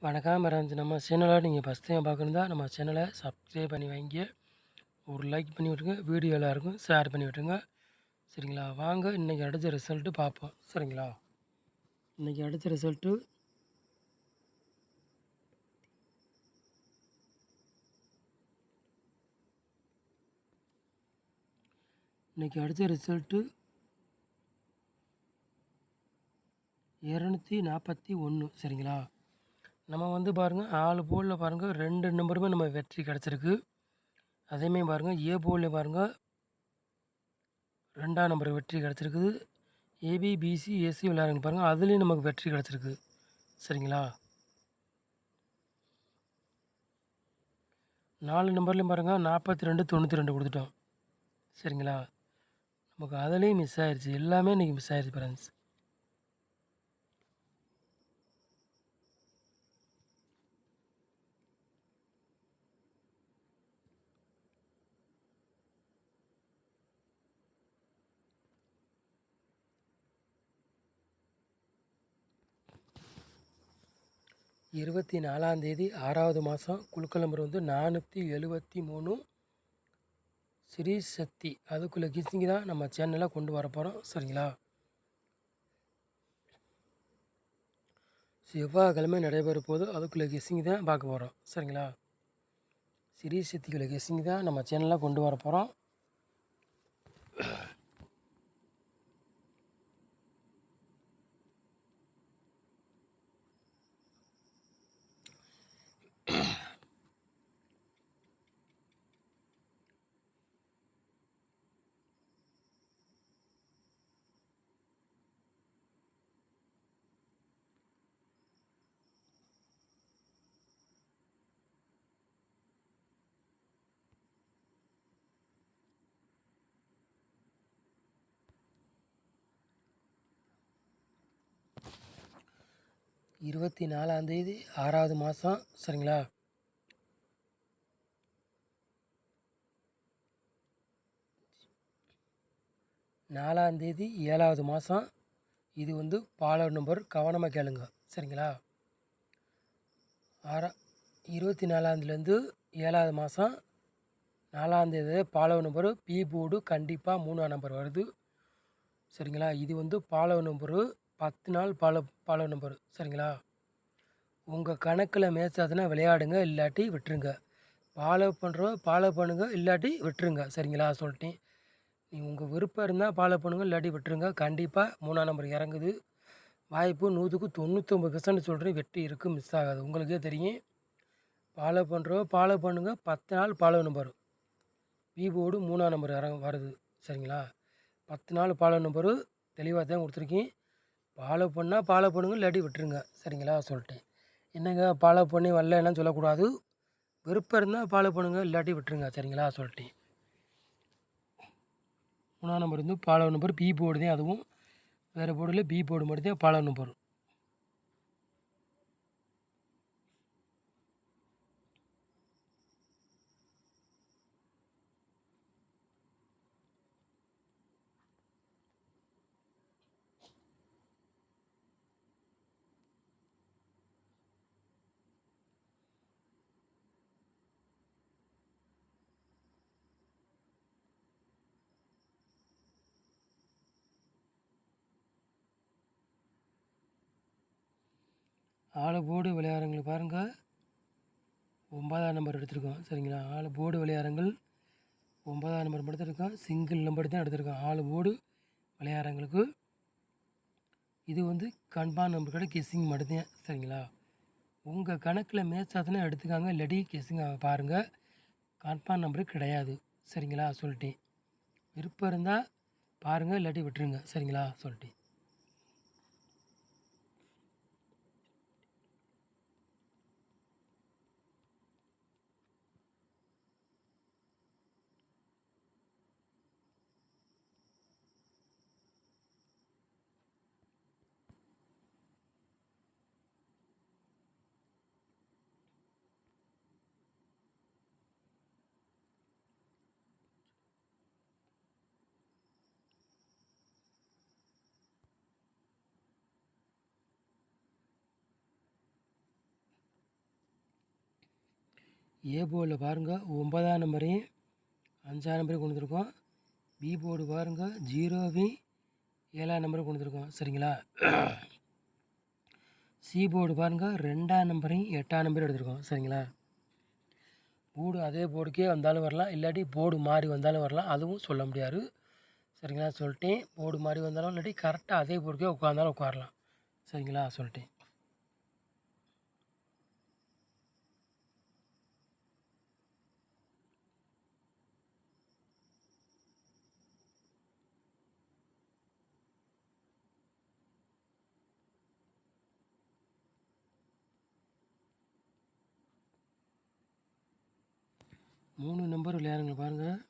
வணக்கம் மறந்து நம்ம சேனலை நீங்கள் ஃபஸ்ட் டைம் பார்க்கணுந்தா நம்ம சேனலை சப்ஸ்கிரைப் பண்ணி வைங்க. ஒரு லைக் பண்ணி விட்டுருங்க. வீடியோ எல்லாருக்கும் ஷேர் பண்ணி விட்டுருங்க. சரிங்களா? வாங்க இன்றைக்கி அடுத்த ரிசல்ட்டு பார்ப்போம். சரிங்களா? இன்றைக்கி அடுத்த ரிசல்ட்டு இன்றைக்கி அடுத்த ரிசல்ட்டு 241. சரிங்களா? நம்ம வந்து பாருங்கள் 4 போலில் பாருங்கள் 2 நம்பருமே நம்ம வெற்றி கிடச்சிருக்கு. அதேமாதிரி பாருங்கள் ஏ போலில் பாருங்கள் 2ஆம் நம்பர் வெற்றி கிடச்சிருக்குது. ஏபி பிசி ஏசி விளையாடுங்க பாருங்கள், அதுலேயும் நமக்கு வெற்றி கிடச்சிருக்கு. சரிங்களா? 4 நம்பர்லேயும் பாருங்கள் 42 92 கொடுத்துட்டோம். சரிங்களா? நமக்கு அதுலேயும் மிஸ் ஆயிடுச்சு. எல்லாமே இன்றைக்கி மிஸ் ஆயிடுச்சு ஃப்ரெண்ட்ஸ். இருபத்தி 4ஆந்தேதி 6வது மாதம் குழுக்கள் நம்பர் வந்து 473 ஸ்ரீ சக்தி. அதுக்குள்ளே கிஸ்ஸிங் தான் நம்ம சேனலில் கொண்டு வர போகிறோம். சரிங்களா? செவ்வாய்க்கிழமை நடைபெற போது அதுக்குள்ளே கிஸ்ஸிங் தான் பார்க்க போகிறோம். சரிங்களா? ஸ்ரீ சக்திக்குள்ளே கிஸ்ஸிங் தான் நம்ம சேனலில் கொண்டு வர போகிறோம். இருபத்தி 4ஆந்தேதி 6வது மாதம். சரிங்களா? 4ஆந்தேதி 7வது மாதம். இது வந்து பாலர் நம்பர், கவனமாக கேளுங்க. சரிங்களா? 24ஆந்தேதிலேருந்து 7வது மாதம் 4ஆந்தேதி பாலவர் நம்பரு பி போர்டு கண்டிப்பாக 3ஆம் நம்பர் வருது. சரிங்களா? இது வந்து பாலவர் நம்பரு 10 நாள் பாலவர் நம்பரு. சரிங்களா? உங்கள் கணக்கில் மேட்சாதுன்னா விளையாடுங்க, இல்லாட்டி விட்டுருங்க. ஃபாலோ பண்ணுங்க, இல்லாட்டி விட்டுருங்க. சரிங்களா? சொல்லிட்டேன். நீ உங்கள் விருப்பம் இருந்தால் ஃபாலோ பண்ணுங்கள், இல்லாட்டி விட்டுருங்க. கண்டிப்பாக 3ஆம் நம்பர் இறங்குது. வாய்ப்பு 100க்கு 99% சொல்கிறேன். வெற்றி இருக்குது, மிஸ் ஆகாது. உங்களுக்கே தெரியும். ஃபாலோ பண்ணுங்கள். 10 நாள் ஃபாலோ நம்பர் பி போர்டு 3ஆம் நம்பர் வருது. சரிங்களா? 10 நாள் ஃபாலோ நம்பரு தெளிவாக தான் கொடுத்துருக்கேன். ஃபாலோ பண்ணால் ஃபாலோ பண்ணுங்கள், இல்லாட்டி விட்டுருங்க. சரிங்களா? சொல்லிட்டேன். என்னங்க ஃபாலோ பண்ணி வரலன்னு சொல்லக்கூடாது. விருப்பம் இருந்தால் ஃபாலோ பண்ணுங்கள், இல்லாட்டி விட்டுருங்க. சரிங்களா? சொல்லிட்டேன். 3ஆம் நம்பர் வந்து ஃபாலோ நம்பர் பி போர்டு தான். அதுவும் வேறு போர்டில் பி போர்டு மட்டும் தான் ஃபாலோ நம்பர். போர்டு விளையாடுறவங்களுக்கு பாருங்கள் 9ஆம் நம்பர் எடுத்திருக்கோம். சரிங்களா? போர்டு விளையாடுறங்கள் 9ஆம் நம்பர் மட்டும் எடுத்திருக்கோம். சிங்கிள் நம்பர் தான் எடுத்திருக்கோம். போர்டு விளையாடுறவங்களுக்கு இது வந்து கன்ஃபார்ம் நம்பர் கடை கெஸ்ஸிங் மட்டும்தான். சரிங்களா? உங்கள் கணக்கில் மேட்ச் ஆச்சுன்னா எடுத்துக்காங்க, இல்லாட்டி கெஸ்ஸிங் பாருங்கள். கன்ஃபார்ம் நம்பரு கிடையாது. சரிங்களா? சொல்லிட்டேன். விருப்பம் இருந்தால் பாருங்கள், இல்லாட்டி விட்டுருங்க. சரிங்களா? சொல்லிட்டேன். ஏ போர்டில் பாருங்கள் 9ஆம் நம்பரையும் 5ஆம் நம்பரையும் கொண்டு வந்திருக்கோம். பி போர்டு பாருங்கள் 0வையும் 7ஆம் நம்பரையும் கொண்டு வந்திருக்கோம். சரிங்களா? சி போர்டு பாருங்கள் 2ஆம் நம்பரையும் 8ஆம் நம்பரையும் எடுத்திருக்கோம். சரிங்களா? போர்டு அதே போர்டுக்கே வந்தாலும் வரலாம், இல்லாட்டி போர்டு மாறி வந்தாலும் வரலாம், அதுவும் சொல்ல முடியாது. சரிங்களா? சொல்லிட்டேன். போர்டு மாறி வந்தாலும் இல்லாட்டி கரெக்டாக அதே போர்டுக்கே உட்காந்தாலும் உட்காரலாம். சரிங்களா? சொல்லிட்டேன். மூணு நம்பர் விளையாடுங்க பாருங்கள்.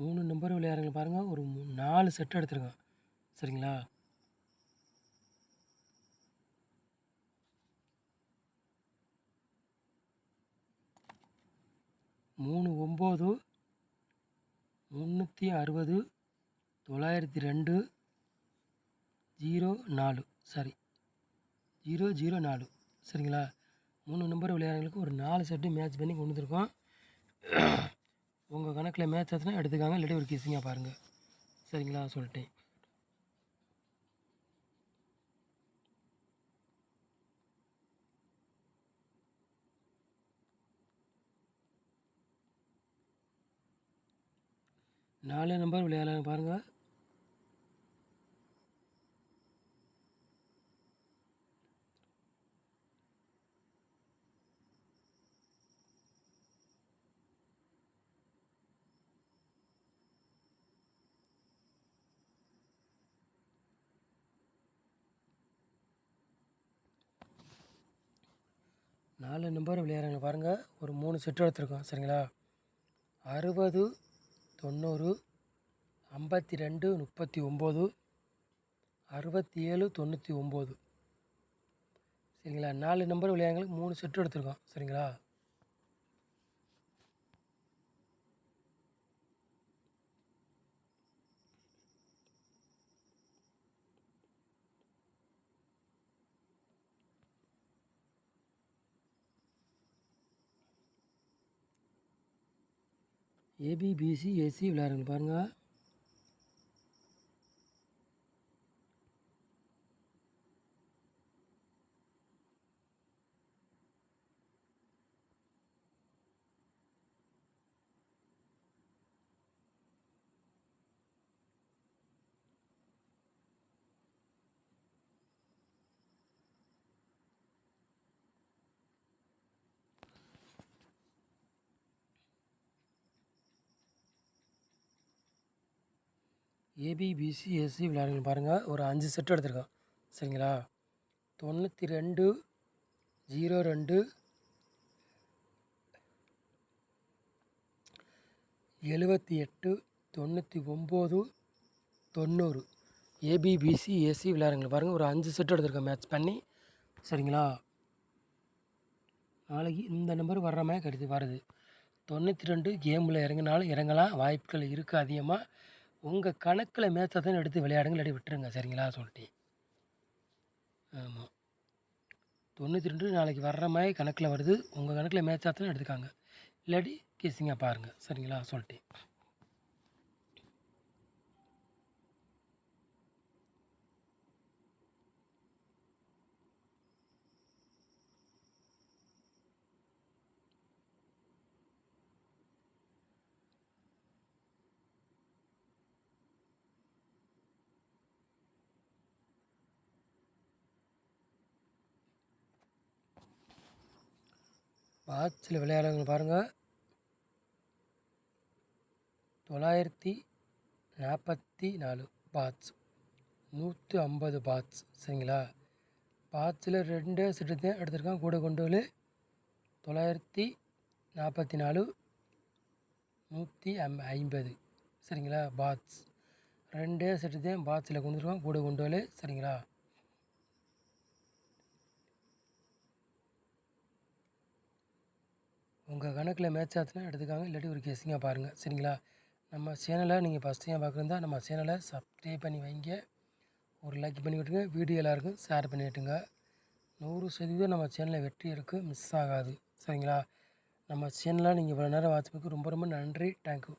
மூணு நம்பர் விளையாடுங்க பாருங்கள். ஒரு 4 செட் எடுத்துருக்கோம். சரிங்களா? மூணு 9 360 902 04 சரி 004. சரிங்களா? 3 நம்பர் விளையாடுறவங்களுக்கு ஒரு 4 செட்டு மேட்ச் பண்ணி கொண்டு வந்திருக்கோம். உங்கள் கணக்கில் மேட்ச் ஆச்சுன்னா எடுத்துக்காங்க, இல்லாட்டி ஒரு கிசிங்காக பாருங்கள். சரிங்களா? சொல்லிட்டேன். நாலு நம்பர் விளையாடலாம் பாருங்கள். நாலு நம்பர் விளையாடுறாங்க பாருங்கள். ஒரு 3 செட்டு எடுத்துருக்கோம். சரிங்களா? 60 90 52 39 67 99. சரிங்களா? 4 நம்பர் விளையாடுங்களுக்கு 3 செட்டு எடுத்துருக்கோம். சரிங்களா? ஏபி பிசி ஏசி விளையாடுங்க பாருங்கள். ஏபி பிசி ஏசி விளையாடுங்க பாருங்கள். ஒரு 5 செட்டு எடுத்துருக்கோம். சரிங்களா? 92 02 78 99 90. ஏபிபிசி ஏசி விளையாடுங்க பாருங்கள். ஒரு 5 செட்டு எடுத்துருக்கோம் மேட்ச் பண்ணி. சரிங்களா? நாளைக்கு இந்த நம்பர் வர்ற மாதிரி கருத்து வருது. 92 கேமில் இறங்கினாலும் இறங்கலாம், வாய்ப்புகள் இருக்குது அதிகமாக. உங்கள் கணக்கில் மேட்சை தான் எடுத்து விளையாடுங்க, இல்லாட்டி விட்டுருங்க. சரிங்களா? சொல்லிட்டேன். ஆமாம், 92 நாளைக்கு வர்ற மாதிரி கணக்கில் வருது. உங்கள் கணக்கில் மேட்சாக தான் எடுத்துக்காங்க, இல்லாட்டி கீசிங்காக பாருங்கள். சரிங்களா? சொல்லிட்டேன். பாட்ஸில் விளையாடுறவங்க பாருங்கள். 944 பாட்ஸ், 150 பாட்ஸ். சரிங்களா? பாட்ஸில் 2 செட்டு தான் எடுத்திருக்கான். கூட கொண்டு 944 44 150 சரிங்களா. பாத்ஸ் 2 செட்டு தான் பாத்ஸில் கொண்டுருக்கோம், கூட கொண்டு வரல சரிங்களா. உங்கள் கணக்கில் மேட்ச் ஆச்சுன்னா எடுத்துக்காங்க, இல்லாட்டி ஒரு கெஸ்ஸிங்காக பாருங்கள் சரிங்களா. நம்ம சேனலை நீங்கள் ஃபஸ்ட் டைம் பார்க்குறதா நம்ம சேனலை சப்ஸ்கிரைப் பண்ணி வைங்க, ஒரு லைக் பண்ணி விட்டுருங்க, வீடியோ எல்லாருக்கும் ஷேர் பண்ணி விட்டுங்க. 100% நம்ம சேனலில் வெற்றி இருக்குது, மிஸ் ஆகாது சரிங்களா. நம்ம சேனலை நீங்கள் இவ்வளோ நேரம் வாட்ச் பண்ணி ரொம்ப ரொம்ப நன்றி, தேங்க்யூ.